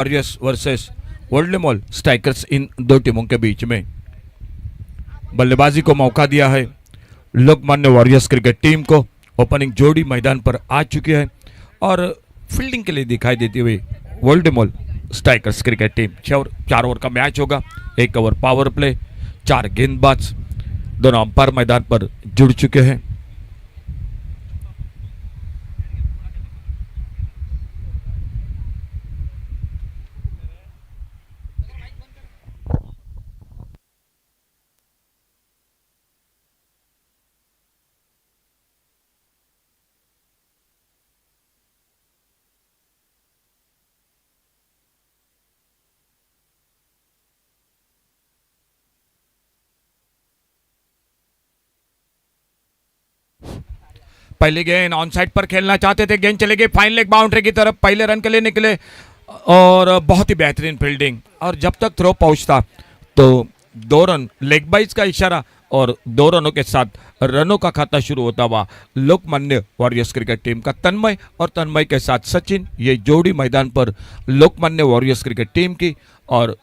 Warriors versus world strikers, इन दो टीमों के बीच में बल्लेबाजी को मौका दिया है लोकमान्य वॉरियर्स क्रिकेट टीम को। ओपनिंग जोड़ी मैदान पर आ चुकी है और फील्डिंग के लिए दिखाई देती हुई world strikers cricket team. 4 over का मैच होगा, 1 ओवर पावर प्ले, 4 गेंदबाज, दोनों अंपायर मैदान पर जुड़ चुके हैं। पहले गेंद ऑन साइड पर खेलना चाहते थे, गेंद चले गई फाइन लेग बाउंड्री की तरफ, पहले रन के लिए निकले और बहुत ही बेहतरीन फील्डिंग। और जब तक थ्रो पहुंचता तो 2 रन, लेग बाइज का इशारा और 2 रनों के साथ रनों का खाता शुरू होता हुआ लोकमान्य वॉरियर्स क्रिकेट टीम का तन्मय और तन्मय के साथ सचिन, ये जोड़ी मैदान पर लोकमान्य वॉरियर्स क्रिकेट टीम की। और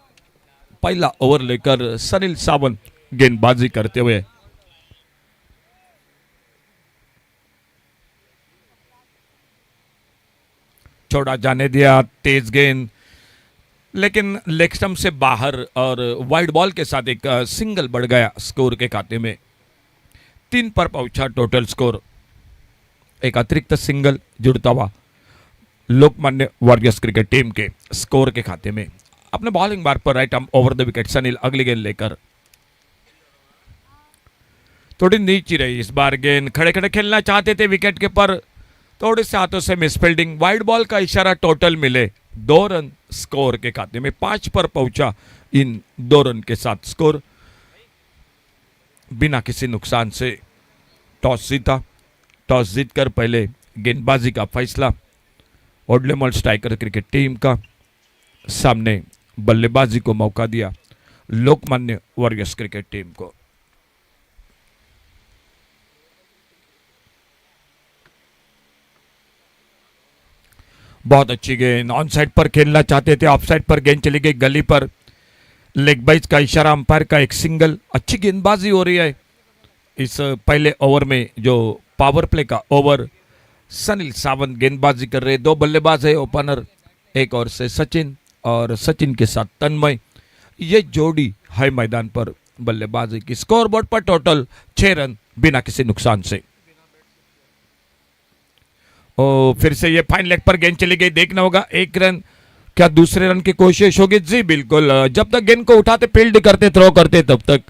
पहला ओवर लेकर सनील सावंत गेंदबाजी करते हुए छोड़ा जाने दिया, तेज गेंद लेकिन लेग स्टंप से बाहर और वाइड बॉल के साथ एक सिंगल बढ़ गया स्कोर के खाते में। 3 पर पहुंचा टोटल स्कोर, एक अतिरिक्त सिंगल जुड़ता हुआ लोकमान्य वॉरियर्स क्रिकेट टीम के स्कोर के खाते में। अपने बॉलिंग बार पर right arm over the wicket Sanil अगली गेंद लेकर, थोड़ी नीची रही इस बार गेंद, खड़े खड़े खेलना चाहते थे विकेट के पर, थोड़े से हाथों से मिस फील्डिंग, वाइड बॉल का इशारा, टोटल मिले 2 रन स्कोर के खाते में। 5 पर पहुंचा इन 2 रन के साथ स्कोर बिना किसी नुकसान से। टॉस जीता, टॉस जीतकर पहले गेंदबाजी का फैसला वर्ल्ड स्ट्राइकर क्रिकेट टीम का, सामने बल्लेबाजी को मौका दिया लोकमान्य वॉरियर्स क्रिकेट टीम को। बहुत अच्छी गेंद, ऑन साइड पर खेलना चाहते थे, ऑफ साइड पर गेंद चली गई गली पर, लेग बाइज का इशारा, अंपायर का एक सिंगल। अच्छी गेंदबाजी हो रही है इस पहले ओवर में, जो पावर प्ले का ओवर। सनील सावंत गेंदबाजी कर रहे, 2 बल्लेबाज है ओपनर, एक और से सचिन और सचिन के साथ तन्मय, ये जोड़ी है मैदान पर बल्लेबाजी की। स्कोर बोर्ड पर टोटल 6 रन बिना किसी नुकसान से। फिर से ये फाइन लेग पर गेंद चली गई, देखना होगा 1 रन, क्या दूसरे रन की कोशिश होगी? जी बिल्कुल, जब तक गेंद को उठाते, फील्ड करते, थ्रो करते, तब तक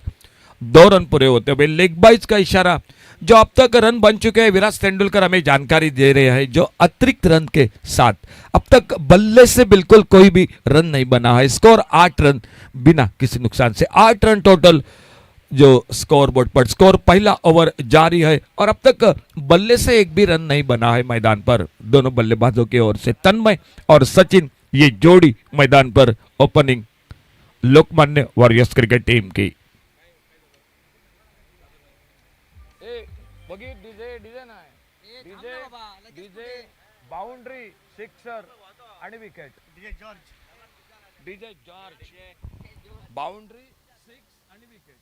2 रन पूरे होते हुए। लेग बाइज का इशारा, जो अब तक रन बन चुके हैं, विराट तेंदुलकर हमें जानकारी दे रहे हैं, जो अतिरिक्त रन के साथ अब तक बल्ले से बिल्कुल कोई भी रन नहीं बना है। स्कोर 8 रन बिना किसी नुकसान से, 8 रन टोटल जो स्कोर बोर्ड पर। स्कोर पहला ओवर जारी है और अब तक बल्ले से एक भी रन नहीं बना है मैदान पर दोनों बल्लेबाजों की ओर से। तन्मय और सचिन, ये जोड़ी मैदान पर opening Lokmanya warriors cricket team की। बाउंड्री, सिक्सर आणि विकेट, डीजे जॉर्ज, बाउंड्री, 6 आणि विकेट।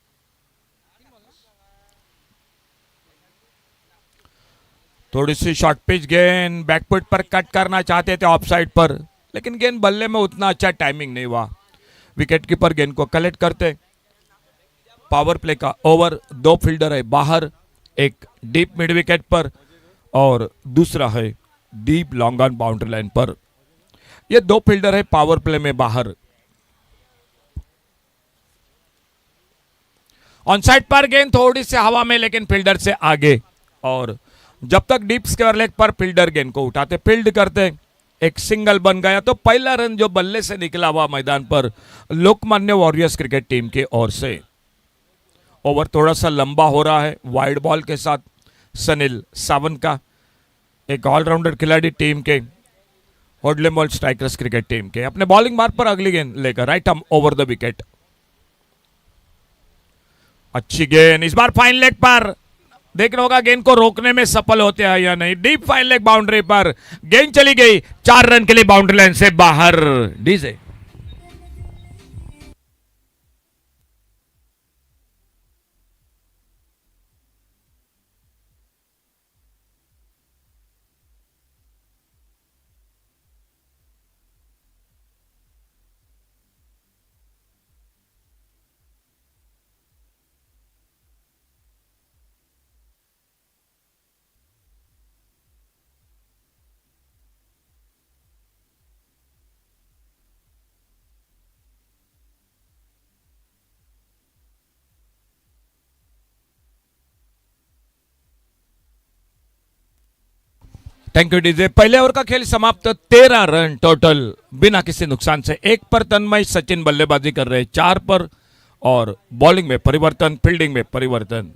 थोड़ी सी शॉर्ट पिच गेंद, बैकफुट पर कट करना चाहते थे ऑफ साइड पर, लेकिन गेंद बल्ले में उतना अच्छा टाइमिंग नहीं हुआ। विकेट कीपर गेंद को कलेक्ट करते। पावर प्ले का ओवर, 2 फील्डर है बाहर, एक डीप मिड विकेट पर और दूसरा है deep long on boundary line पर। ये 2 फील्डर है पावर प्ले में बाहर। ऑन साइड पर गेंद थोड़ी सी हवा में, लेकिन फील्डर से आगे, और जब तक डीप स्क्वायर लेग पर फील्डर गेंद को उठाते, फील्ड करते, एक सिंगल बन गया तो पहला रन जो बल्ले से निकला हुआ मैदान पर लोकमान्य वॉरियर्स क्रिकेट टीम की ओर से। ओवर थोड़ा सा लंबा हो रहा है, वाइड बॉल के साथ सनील सावंत का, एक ऑलराउंडर खिलाड़ी टीम के, वर्ल्ड स्ट्राइकर्स क्रिकेट टीम के। अपने बॉलिंग मार्ग पर अगली गेंद लेकर right arm over the wicket. अच्छी गेंद, इस बार फाइन लेग पर देखना होगा गेंद को रोकने में सफल होते हैं या नहीं। डीप फाइन लेग बाउंड्री पर गेंद चली गई, 4 रन के लिए बाउंड्री लाइन से बाहर। DJ thank you DJ. पहले ओवर का खेल समाप्त, 13 रन टोटल बिना किसी नुकसान से। 1 पर तन्मय सचिन बल्लेबाजी कर रहे, 4 पर, और बॉलिंग में परिवर्तन, फील्डिंग में परिवर्तन।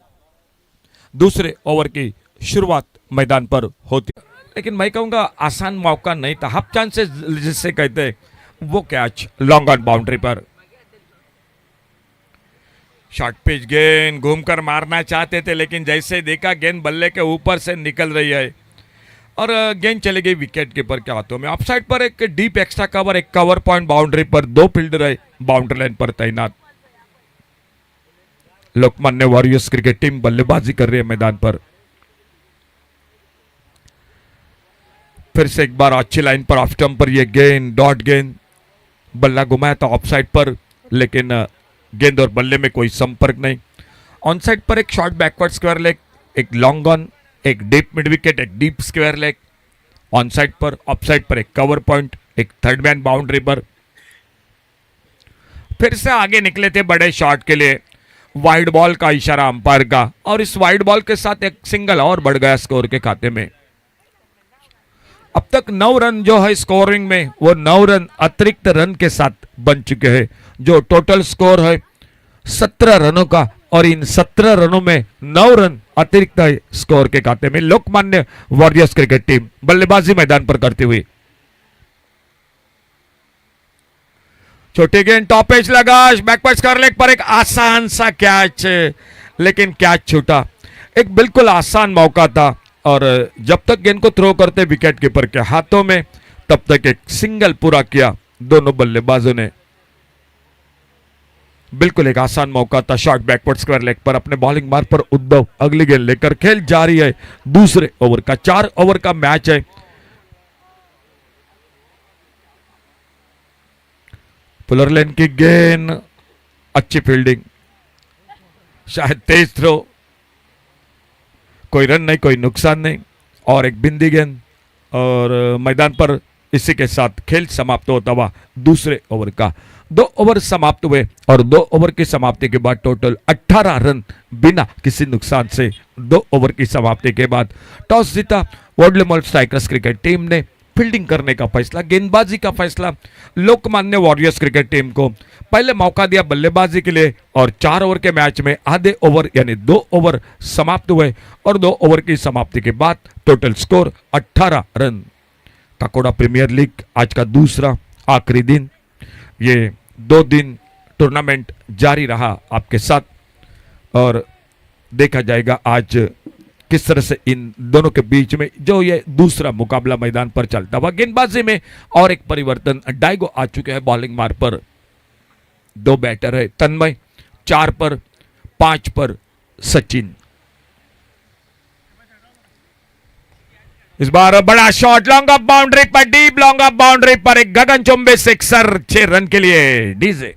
दूसरे ओवर की शुरुआत मैदान पर होती, लेकिन मैं कहूंगा आसान मौका नहीं था। हाफ चांसेस जिससे कहते हैं, वो कैच लॉन्ग ऑन बाउंड्री पर। शॉर्ट पिच गेंद घूमकर मारना चाहते थे, लेकिन जैसे देखा गेंद बल्ले के ऊपर से निकल रही है और गेंद चली गई विकेट कीपर के हाथों में। ऑफ साइड पर एक डीप एक्स्ट्रा कवर, एक कवर पॉइंट बाउंड्री पर, 2 फील्डर है बाउंड्री लाइन पर तैनात। लोकमान्य वॉरियर्स क्रिकेट टीम बल्लेबाजी कर रही है मैदान पर। फिर से एक बार अच्छी लाइन पर ऑफ स्टंप पर यह गेंद, डॉट गेंद, बल्ला घुमाया था ऑफ साइड पर, लेकिन गेंद और बल्ले में कोई संपर्क नहीं। ऑन साइड पर एक शॉर्ट बैकवर्ड स्क्वायर लेग, एक लॉन्ग ऑन, एक डीप मिड विकेट, एक deep square leg. On side पर, ऑफ साइड पर एक कवर पॉइंट, एक थर्ड मैन बाउंड्री पर। फिर से आगे निकले थे बड़े शॉट के लिए। वाइड बॉल का इशारा अंपायर का, और इस वाइड बॉल के साथ एक सिंगल और बढ़ गया स्कोर के खाते में। अब तक 9 रन जो है स्कोरिंग में, वो 9 रन अतिरिक्त रन के साथ बन चुके हैं। जो टोटल स्कोर है 17 रनों का, और इन 17 रनों में 9 रन अतिरिक्त है स्कोर के खाते में। लोकमान्य वॉरियर्स क्रिकेट टीम बल्लेबाजी मैदान पर करती हुई। छोटी गेंद टॉप एज लगा, बैकवर्ड स्क्वायर लेग पर एक आसान सा कैच, लेकिन कैच छूटा। एक बिल्कुल आसान मौका था, और जब तक गेंद को थ्रो करते विकेट कीपर के हाथों में, तब तक एक सिंगल पूरा किया दोनों बल्लेबाजों ने। बिल्कुल एक आसान मौका था। शॉर्ट बैकवर्ड स्क्वायर लेग पर अपने बॉलिंग मार्ग पर उद्धव अगली गेंद लेकर खेल जारी है। दूसरे ओवर का 4 ओवर का मैच है। पुलर लेन की गेंद, अच्छी फील्डिंग, शायद तेज थ्रो, कोई रन नहीं, कोई नुकसान नहीं, और एक बिंदी गेंद, और मैदान पर इसी के साथ खेल समाप्त होता हुआ दूसरे ओवर का। 2 ओवर समाप्त हुए, और 2 ओवर की समाप्ति के बाद टोटल 18 रन बिना किसी नुकसान से। 2 ओवर की समाप्ति के बाद टॉस जीता वोडलेमोल स्ट्राइकर्स क्रिकेट टीम ने। फील्डिंग करने का फैसला, गेंदबाजी का फैसला लोकमान्य वॉरियर्स क्रिकेट टीम को। पहले मौका दिया बल्लेबाजी के लिए, और 4 ओवर के मैच में आधे ओवर यानी 2 ओवर समाप्त हुए, और 2 ओवर की समाप्ति के बाद टोटल स्कोर 18 रन। काकोड़ा प्रीमियर लीग आज का दूसरा आखिरी दिन। ये 2 दिन टूर्नामेंट जारी रहा आपके साथ, और देखा जाएगा आज किस तरह से इन दोनों के बीच में जो ये दूसरा मुकाबला मैदान पर चलता हुआ। गेंदबाजी में और एक परिवर्तन, डाइगो आ चुके हैं बॉलिंग मार्ग पर। 2 बैटर है तन्मय, 4 पर, 5 पर सचिन। इस बार बड़ा शॉट लॉन्ग ऑफ बाउंड्री पर, डीप लॉन्ग ऑफ बाउंड्री पर एक गगनचुंबी सिक्सर, 6 रन के लिए। डीजे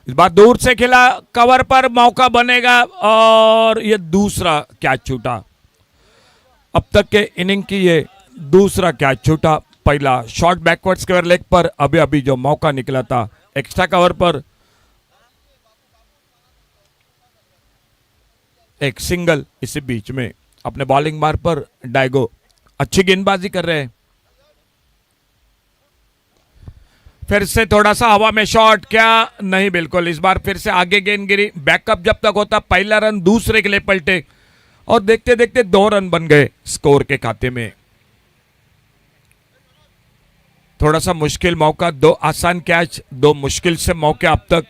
इस बार दूर से खेला, कवर पर मौका बनेगा, और यह दूसरा कैच छूटा। अब तक के इनिंग की ये दूसरा कैच छूटा। पहला शॉट बैकवर्ड स्क्वायर लेग पर, अभी अभी जो मौका निकला था एक्स्ट्रा कवर पर, एक सिंगल इसी बीच में। अपने बॉलिंग मार्ग पर डायगो अच्छी गेंदबाजी कर रहे हैं। फिर से थोड़ा सा हवा में शॉट, क्या नहीं, बिल्कुल। इस बार फिर से आगे गेंद गिरी। बैकअप जब तक होता, पहला रन दूसरे के लिए पलटे और देखते देखते 2 रन बन गए स्कोर के खाते में। थोड़ा सा मुश्किल मौका, 2 आसान कैच, 2 मुश्किल से मौके अब तक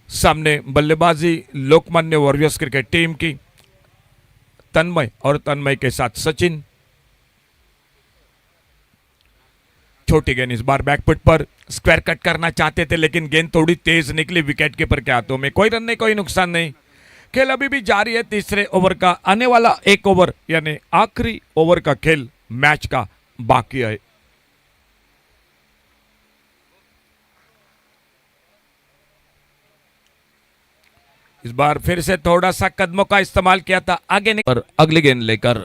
सामने। बल्लेबाजी लोकमान्य वॉरियर्स क्रिकेट टीम की, तन्मय और तन्मय के साथ सचिन। छोटी गेंद इस बार बैकफुट पर, स्क्वायर कट करना चाहते थे लेकिन गेंद थोड़ी तेज निकली विकेट कीपर के हाथों में। कोई रन नहीं, कोई नुकसान नहीं। खेल अभी भी जारी है। तीसरे ओवर का आने वाला 1 ओवर यानी आखिरी ओवर का खेल मैच का बाकी है। इस बार फिर से थोड़ा सा कदमों का इस्तेमाल किया था आगे पर अगली गेंद लेकर।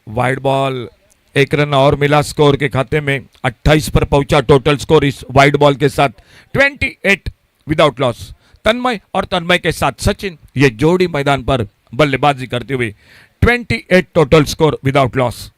वाइड बॉल, 1 रन और मिला स्कोर के खाते में। 28 पर पहुंचा टोटल स्कोर इस वाइड बॉल के साथ। 28 विदाउट लॉस। तन्मय और तन्मय के साथ सचिन, ये जोड़ी मैदान पर बल्लेबाजी करते हुए। 28 टोटल स्कोर विदाउट लॉस।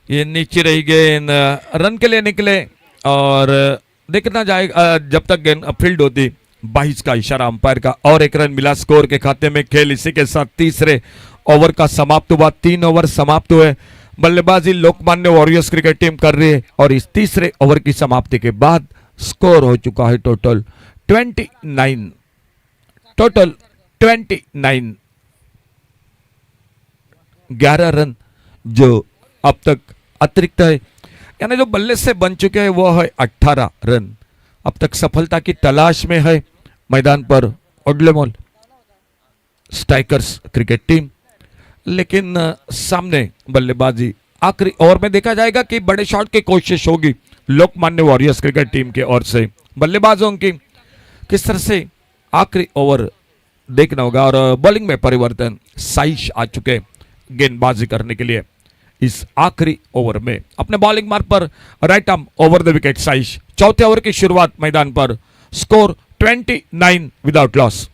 ये नीचे रही गेंद, रन के लिए निकले और देखना जाएगा जब तक गेंद फील्ड होती। 22 का इशारा अंपायर का और 1 रन मिला स्कोर के खाते में। खेल इसी के साथ तीसरे ओवर का समाप्त हुआ। 3 ओवर समाप्त हुए। बल्लेबाजी लोकमान्य वॉरियर्स क्रिकेट टीम कर रही है और इस तीसरे ओवर की समाप्ति के बाद स्कोर हो चुका है टोटल 29। टोटल 29, 11 रन जो अब तक अतिरिक्त है, यानी जो बल्ले से बन चुके हैं वो है 18 रन। अब तक सफलता की तलाश में है मैदान पर ओडलेमोल स्ट्राइकर्स क्रिकेट टीम, लेकिन सामने बल्लेबाजी आखिरी ओवर में देखा जाएगा कि बड़े शॉट की कोशिश होगी लोकमान्य वॉरियर्स क्रिकेट टीम के ओर से। बल्लेबाजों की किस तरह से आखिरी ओवर देखना होगा। और बॉलिंग में परिवर्तन, साइश आ चुके गेंदबाजी करने के लिए इस आखिरी ओवर में। अपने बॉलिंग मार्ग पर right arm over the wicket Saish. चौथे ओवर की शुरुआत मैदान पर। Score 29 without loss.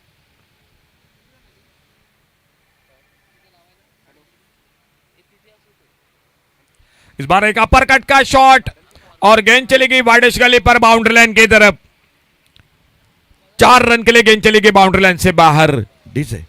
इस बार एक अपर कट का शॉट और गेंद चली गई वाइडिश गली पर बाउंड्री लाइन की तरफ। 4 रन के लिए गेंद चली गई बाउंड्री लाइन से बाहर। डीजे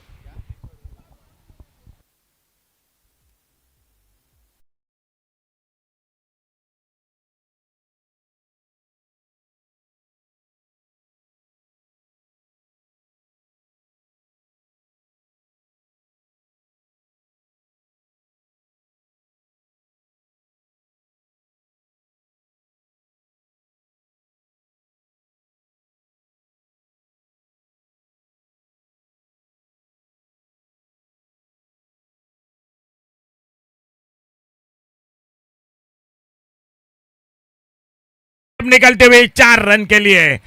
निकलते हुए 4 रन के लिए।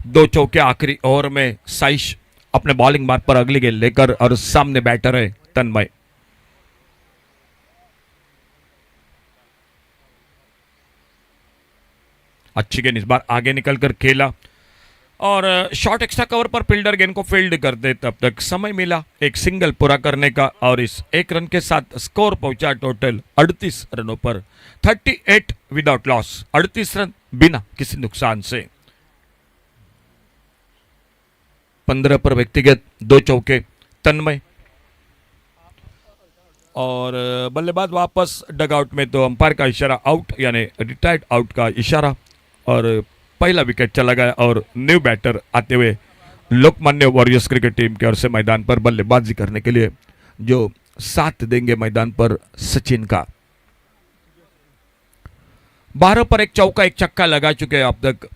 दो चौके आखिरी ओवर में। साइश अपने बॉलिंग मार्ग पर अगली गेंद लेकर और सामने बैटर है तन्मय। अच्छी गेंद इस बार आगे निकलकर खेला और शॉर्ट एक्स्ट्रा कवर पर फील्डर गेंद को फील्ड करते तब तक समय मिला एक सिंगल पूरा करने का और इस 1 रन के साथ स्कोर पहुंचा टोटल 38 रनों पर। 38 विदाउट लॉस। 38 रन बिना किसी नुकसान से। 15 पर व्यक्तिगत 2 चौके तन्मय और बल्लेबाज वापस डगआउट में तो अंपायर का इशारा आउट यानी रिटायर्ड आउट का इशारा और पहला विकेट चला गया और न्यू बैटर आते हुए लोकमान्य वॉरियर्स क्रिकेट टीम की ओर से मैदान पर बल्लेबाजी करने के लिए जो साथ देंगे मैदान पर सचिन का। 12 पर एक चौका एक छक्का लगा चुके हैं अब तक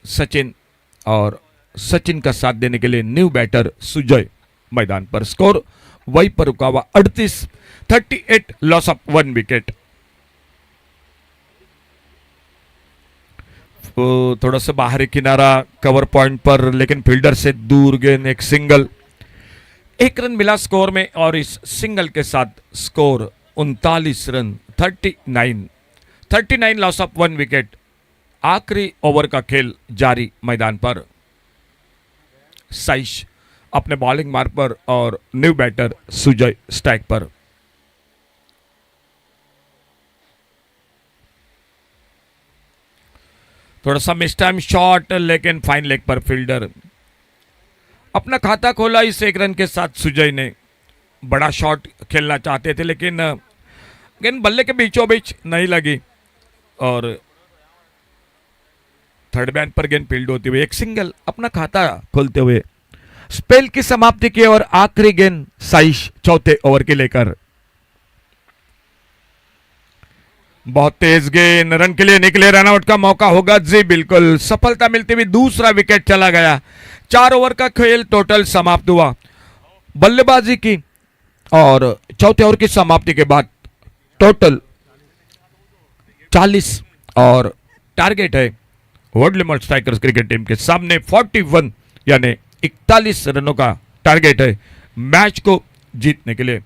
सचिन, और सचिन का साथ देने के लिए न्यू बैटर सुजय मैदान पर। स्कोर वही पर रुका हुआ 38 लॉस ऑफ 1 विकेट। थोड़ा सा बाहरी किनारा कवर पॉइंट पर, लेकिन फील्डर से दूर गेंद, एक सिंगल, 1 रन मिला स्कोर में, और इस सिंगल के साथ score 39 run, 39 loss of 1 wicket. आखिरी ओवर का खेल जारी मैदान पर। साइश अपने बॉलिंग मार्ग पर और न्यू बैटर सुजय स्ट्राइक पर। थोड़ा सा मिस टाइम शॉट, लेकिन फाइन लेग पर फील्डर। अपना खाता खोला इस 1 रन के साथ सुजय ने। बड़ा शॉट खेलना चाहते थे, लेकिन गेंद बल्ले के बीचों बीच नहीं लगी, और थर्ड बैन पर गेंद फील्ड होती हुई एक सिंगल अपना खाता खोलते हुए स्पेल की समाप्ति की और आखिरी गेंद साइश चौथे ओवर के लेकर। बहुत तेज गेंद, रन के लिए निकले, रनआउट का मौका होगा जी, बिल्कुल सफलता मिलती हुई दूसरा विकेट चला गया। 4 ओवर का खेल टोटल समाप्त हुआ बल्लेबाजी की, और चौथे ओवर की समाप्ति के बाद टोटल 40 और टारगेट है world limit strikers cricket team के सामने 41 यानी 41 रनों का टारगेट है मैच को जीतने के लिए।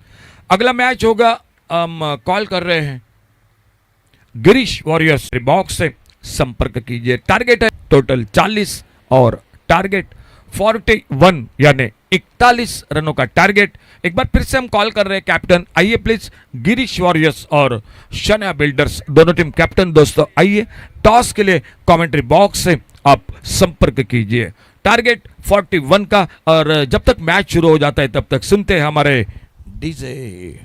अगला मैच होगा, हम कॉल कर रहे हैं गिरीश वॉरियर्स बॉक्स से संपर्क कीजिए। टारगेट है टोटल 40 और टारगेट 41 यानी 41 रनों का टारगेट। एक बार फिर से हम कॉल कर रहे हैं कैप्टन, आइए प्लीज। गिरीश वॉरियर्स और शन्या बिल्डर्स दोनों टीम कैप्टन दोस्तों आइए, टॉस के लिए कमेंट्री बॉक्स से आप संपर्क कीजिए। टारगेट 41 का, और जब तक मैच शुरू हो जाता है तब तक सुनते हैं हमारे डीजे।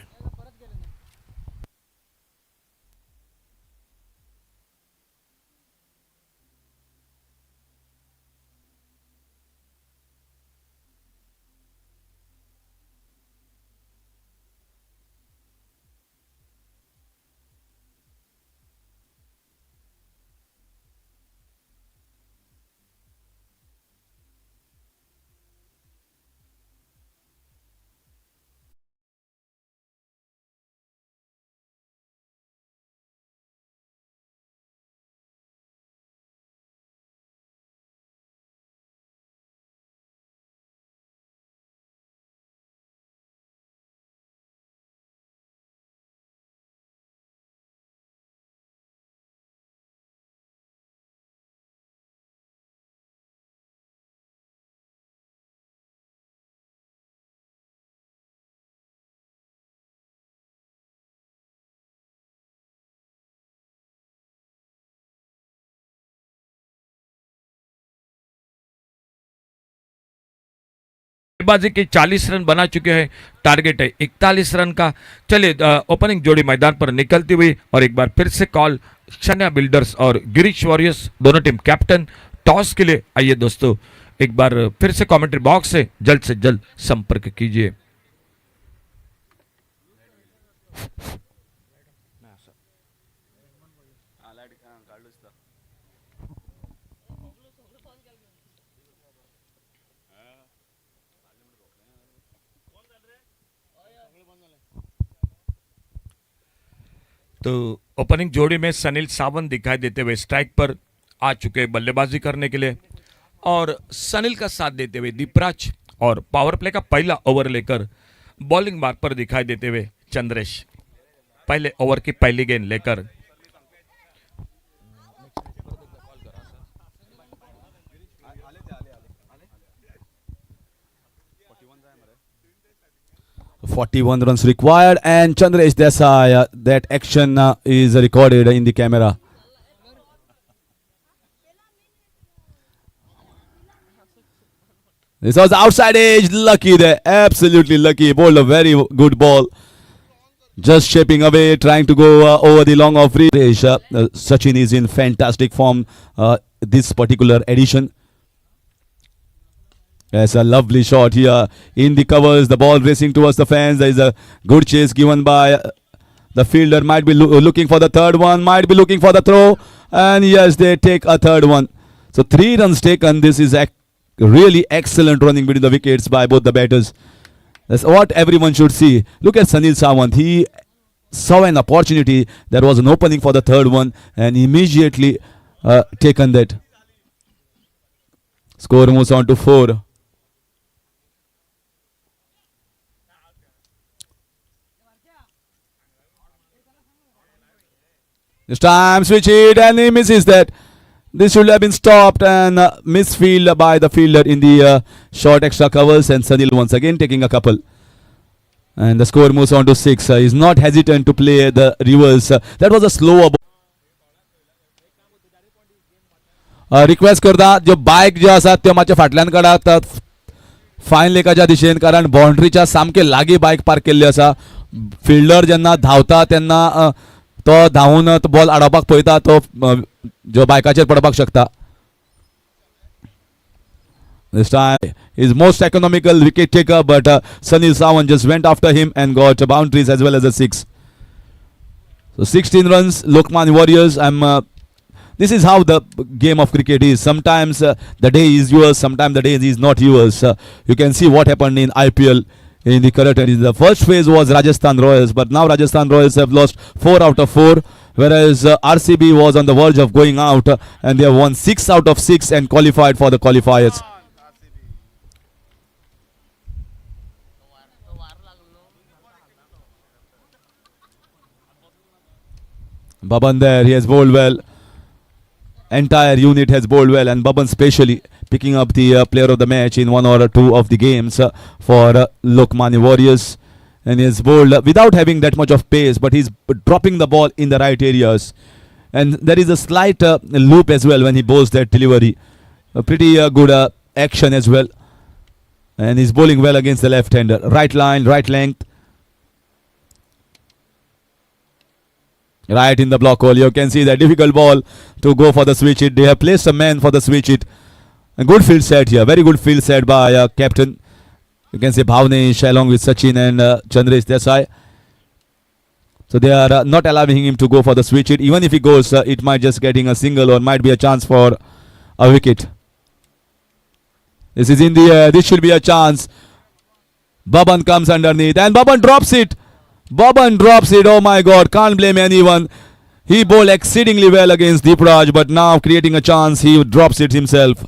बल्लेबाजी के 40 रन बना चुके हैं, टारगेट है 41 रन का। चलिए ओपनिंग जोड़ी मैदान पर निकलती हुई, और एक बार फिर से कॉल शन्या बिल्डर्स और गिरीश वॉरियर्स दोनों टीम कैप्टन टॉस के लिए आइए दोस्तों, एक बार फिर से कमेंट्री बॉक्स से जल्द संपर्क कीजिए। तो ओपनिंग जोड़ी में सनील सावंत दिखाई देते हुए स्ट्राइक पर आ चुके बल्लेबाजी करने के लिए, और सनील का साथ देते हुए दीपराज, और पावर प्ले का पहला ओवर लेकर बॉलिंग मार्ग पर दिखाई देते हुए चंद्रेश पहले ओवर की पहली गेंद लेकर। $41 runs required, and Chandresh Desai, that action is recorded in the camera. This was outside edge, lucky there, absolutely lucky. Bowled a very good ball, just shaping away, trying to go over the long off reach. Sachin is in fantastic form this particular edition. Yes, a lovely shot here in the covers. The ball racing towards the fence. There is a good chase given by the fielder. Might be looking for the third one. Might be looking for the throw. And yes, they take a third one. So 3 runs taken. This is really excellent running between the wickets by both the batters. That's what everyone should see. Look at Sunil Sawant. He saw an opportunity. There was an opening for the third one and immediately taken that. Score moves on to 4. This time switch it and he misses that. This should have been stopped and misfield by the fielder in the short extra covers, and Sunil once again taking a couple. And the score moves on to 6. He's not hesitant to play the reverse. That was a slower ball. Request करता जो bike जे आसात त्यो मातशे फाटल्यान काडात fine लेकाच्या दिशेन, कारण बाउंड्रीच्या सामके लागीं बायक पार्क केल्ली आसा. फिल्डर जेन्ना धांवता तेन्ना तो धांवून तो बॉल आडोवपाक पळयता, तो जो बायकाचेर पडपाक शकता. This time is most economical wicket taker, but Sunil Sawant just went after him and got boundaries as well as a 6. So 16 runs, Lokmanya Warriors. This is how the game of cricket is. Sometimes the day is yours, sometimes the day is not yours. You can see what happened in IPL in the current innings. The first phase was Rajasthan Royals, but now Rajasthan Royals have lost 4 out of 4, whereas RCB was on the verge of going out and they have won 6 out of 6 and qualified for the qualifiers. Baban there, he has bowled well. Entire unit has bowled well, and Baban specially picking up the player of the match in 1 or 2 of the games for Lokmanya Warriors. And he has bowled without having that much of pace, but he's dropping the ball in the right areas. And there is a slight loop as well when he bowls that delivery. A pretty good action as well. And he's bowling well against the left-hander. Right line, right length. Right in the block hole. You can see the difficult ball to go for the switch hit. They have placed a man for the switch hit. A good field set here. Very good field set by captain. You can see Bhavnesh along with Sachin and Chandresh Desai. So they are not allowing him to go for the switch hit. Even if he goes, it might just getting a single or might be a chance for a wicket. This is in the air. This should be a chance. Baban comes underneath and Baban drops it. Baban drops it. Oh my God, can't blame anyone. He bowled exceedingly well against Deepraj, but now creating a chance, he drops it himself.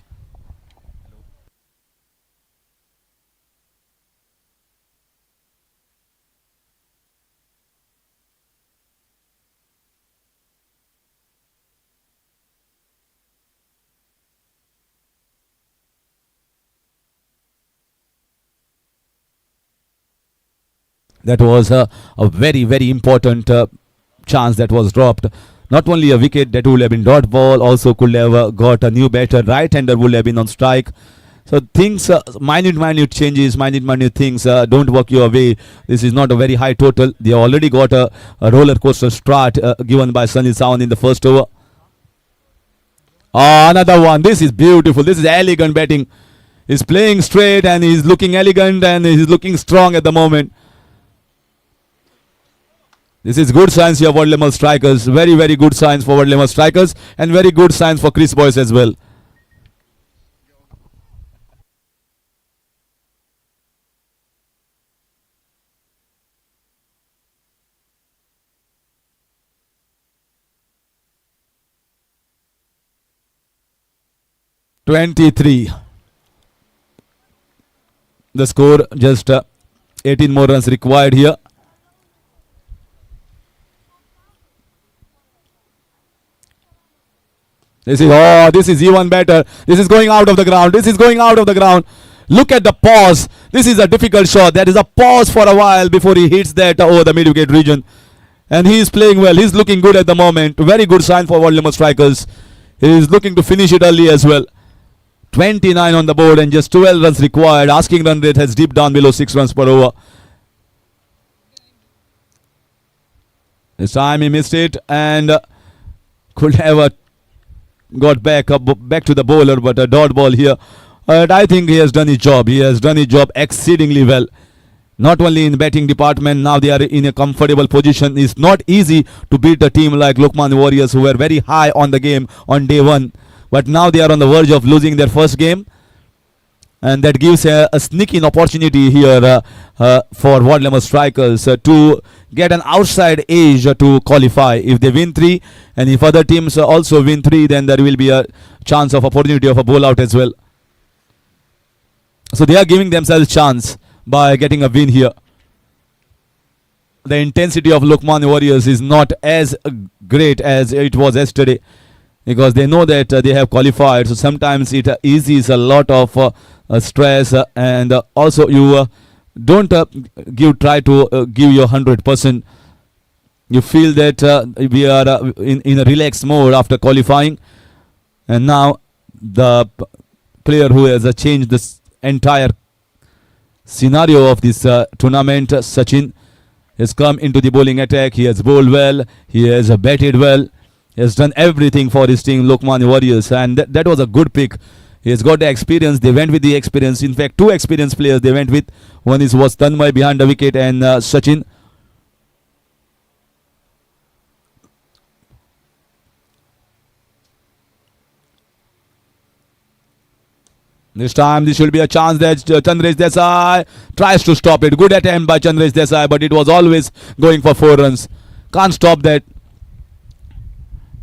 That was a very, very important chance that was dropped. Not only a wicket that would have been dot ball, also could have got a new batter. Right-hander would have been on strike. So things, minute changes, minute things don't work your way. This is not a very high total. They already got a roller coaster start given by Sunil Sawant in the first over. Another one. This is beautiful. This is elegant batting. He's playing straight and he's looking elegant and he's looking strong at the moment. This is good signs here for World Level Strikers. Very, very good signs for World Level Strikers and very good signs for Chris Boyce as well. (23) The score, just 18 more runs required here. This is even better. This is going out of the ground. This is going out of the ground. Look at the pause. This is a difficult shot. There is a pause for a while before he hits that over the mid-wicket region. And he is playing well. He's looking good at the moment. Very good sign for World Level Strikers. He is looking to finish it early as well. 29 on the board and just 12 runs required. Asking run rate has dipped down below 6 runs per over. This time he missed it and could have got back to the bowler, but a dot ball here But I think he has done his job. He has done his job exceedingly well. Not only in batting department, now they are in a comfortable position. It's not easy to beat a team like Lokman Warriors, who were very high on the game on day one. But now they are on the verge of losing their first game. And that gives a sneaking opportunity here for Wadlamar Strikers to get an outside edge to qualify. If they win 3 and if other teams also win 3, then there will be a chance of opportunity of a bowl out as well. So they are giving themselves chance by getting a win here. The intensity of Lokman Warriors is not as great as it was yesterday, because they know that they have qualified. So sometimes it eases a lot of stress, and also you don't try to give your 100%. You feel that we are in a relaxed mode after qualifying, and now the player who has changed this entire scenario of this tournament, Sachin, has come into the bowling attack. He has bowled well, he has batted well, he has done everything for his team, Lokman Warriors, and that was a good pick. He has got the experience. They went with the experience. In fact, 2 experienced players they went with. One was Tanmay behind the wicket, and Sachin. This time this will be a chance that Chandresh Desai tries to stop it. Good attempt by Chandresh Desai, but it was always going for 4 runs. Can't stop that.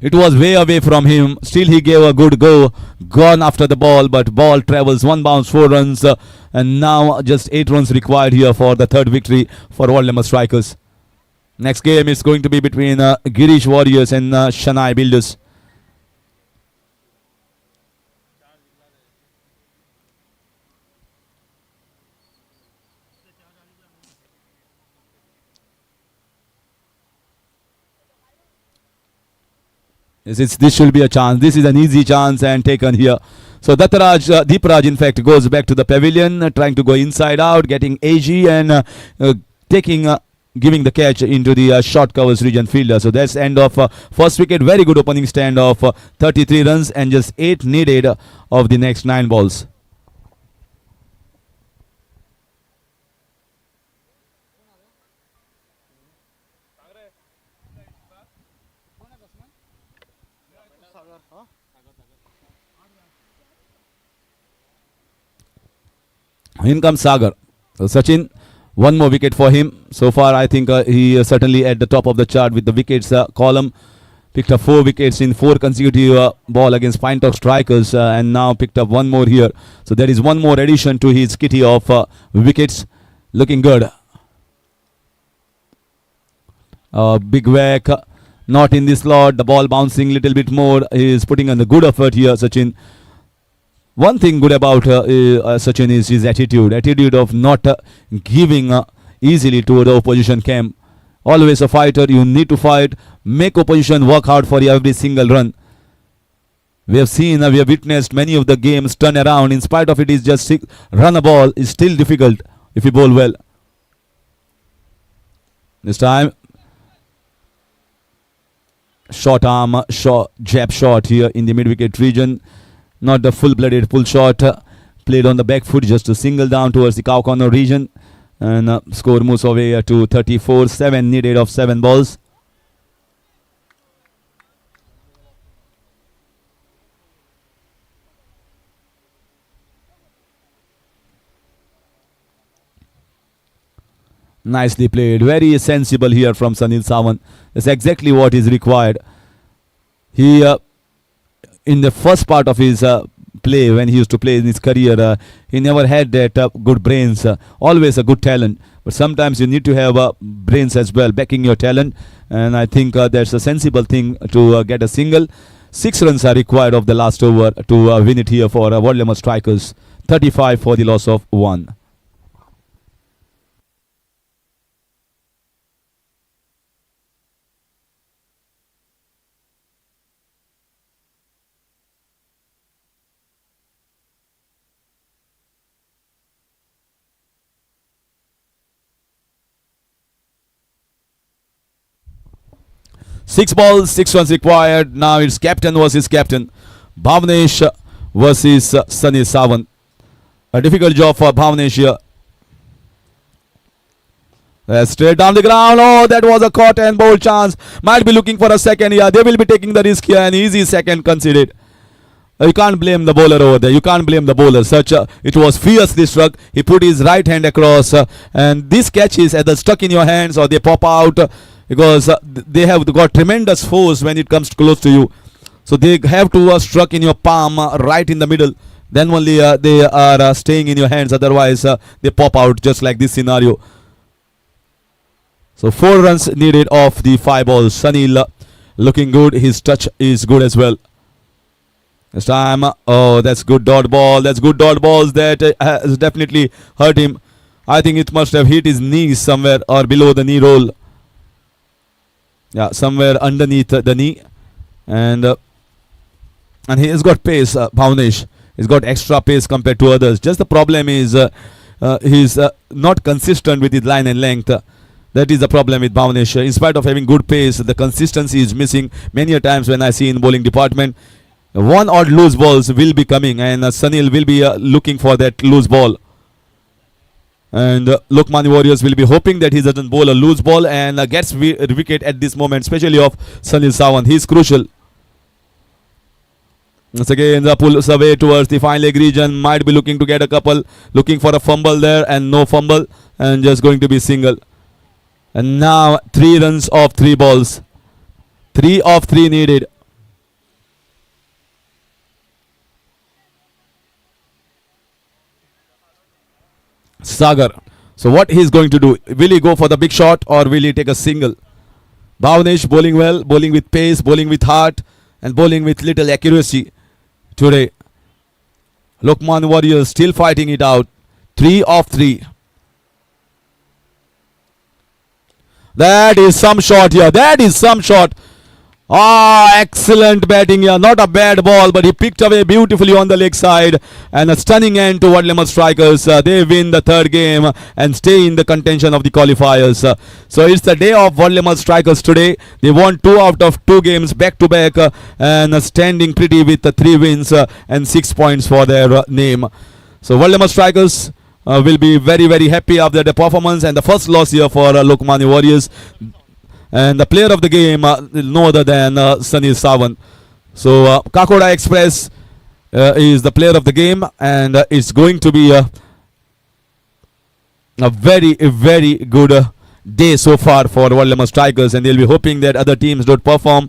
It was way away from him. Still he gave a good go. Gone after the ball, but ball travels 1 bounce, 4 runs. And now just 8 runs required here for the 3rd victory for Wadlamar Strikers. Next game is going to be between Girish Warriors and Shanai Builders. This should be a chance. This is an easy chance and taken here. So Deepraj in fact goes back to the pavilion, trying to go inside out, getting AG and giving the catch into the short covers region fielder. So that's end of first wicket. Very good opening stand of 33 runs and just 8 needed of the next 9 balls. In comes Sagar. So Sachin, 1 more wicket for him. So far I think he is certainly at the top of the chart with the wickets column. Picked up 4 wickets in 4 consecutive ball against Pinetock Strikers, and now picked up 1 more here. So there is 1 more addition to his kitty of wickets. Looking good. Big whack. Not in this slot. The ball bouncing a little bit more. He is putting on a good effort here, Sachin. One thing good about Sachin is his attitude of not giving easily to the opposition camp. Always a fighter. You need to fight, make opposition work hard for every single run. We have witnessed many of the games turn around. In spite of it, is just run a ball is still difficult if you bowl well. This time, short arm, jab shot here in the mid-wicket region. Not the full-blooded pull shot. Played on the back foot just to single down towards the cow corner region. And score moves away to 34. 7 needed of 7 balls. Nicely played. Very sensible here from Sunil Sawant. That's exactly what is required. He in the first part of his play, when he used to play in his career, he never had that good brains. Always a good talent, but sometimes you need to have brains as well, backing your talent. And I think that's a sensible thing to get a single. 6 runs are required of the last over to win it here for Wadlamar Strikers. 35 for the loss of 1. Six balls, 6 runs required. Now it's captain versus captain. Bhavnesh versus Sunil Sawant. A difficult job for Bhavnesh here. Straight down the ground. Oh, that was a caught and bold chance. Might be looking for a second here. They will be taking the risk here. An easy second conceded. You can't blame the bowler over there. You can't blame the bowler. It was fiercely struck. He put his right hand across, and these catches either stuck in your hands or they pop out because they have got tremendous force when it comes close to you. So they have to struck in your palm, right in the middle. Then only they are staying in your hands. Otherwise, they pop out just like this scenario. So 4 runs needed off the 5 balls. Sunil looking good. His touch is good as well. This time, oh, that's good dot ball. That's good dot balls. That has definitely hurt him. I think it must have hit his knees somewhere or below the knee roll. Yeah, somewhere underneath the knee. And he has got pace, Bhavnesh. He's got extra pace compared to others. Just the problem is he's not consistent with his line and length. That is the problem with Bhavnesh. In spite of having good pace, the consistency is missing many a times when I see in bowling department. 1 odd loose balls will be coming, and Sunil will be looking for that loose ball. And Lokmanya Warriors will be hoping that he doesn't bowl a loose ball and gets wicket at this moment, especially of Sunil Sawant. He is crucial. Once again, the pulls away towards the fine leg region. Might be looking to get a couple, looking for a fumble there, and no fumble, and just going to be single. And now 3 runs off 3 balls. 3 of 3 needed. Sagar. So what he's going to do? Will he go for the big shot or will he take a single? Bhavnesh bowling well, bowling with pace, bowling with heart, and bowling with little accuracy today. Lokmanya Warriors still fighting it out. 3 of 3. That is some shot here. That is some shot. Ah, excellent batting here. Not a bad ball, but he picked away beautifully on the leg side. And a stunning end to Wadlemar Strikers. They win the 3rd game and stay in the contention of the qualifiers. So it's the day of Wadlemar Strikers today. They won 2 out of 2 games back to back and standing pretty with 3 wins and 6 points for their name. So Wadlemar Strikers will be very, very happy after the performance and the first loss here for Lokmanya Warriors. And the player of the game, no other than Sunil Sawant. So Kakoda Express is the player of the game, and it's going to be a very, very good day so far for Wadlemar Strikers, and they'll be hoping that other teams don't perform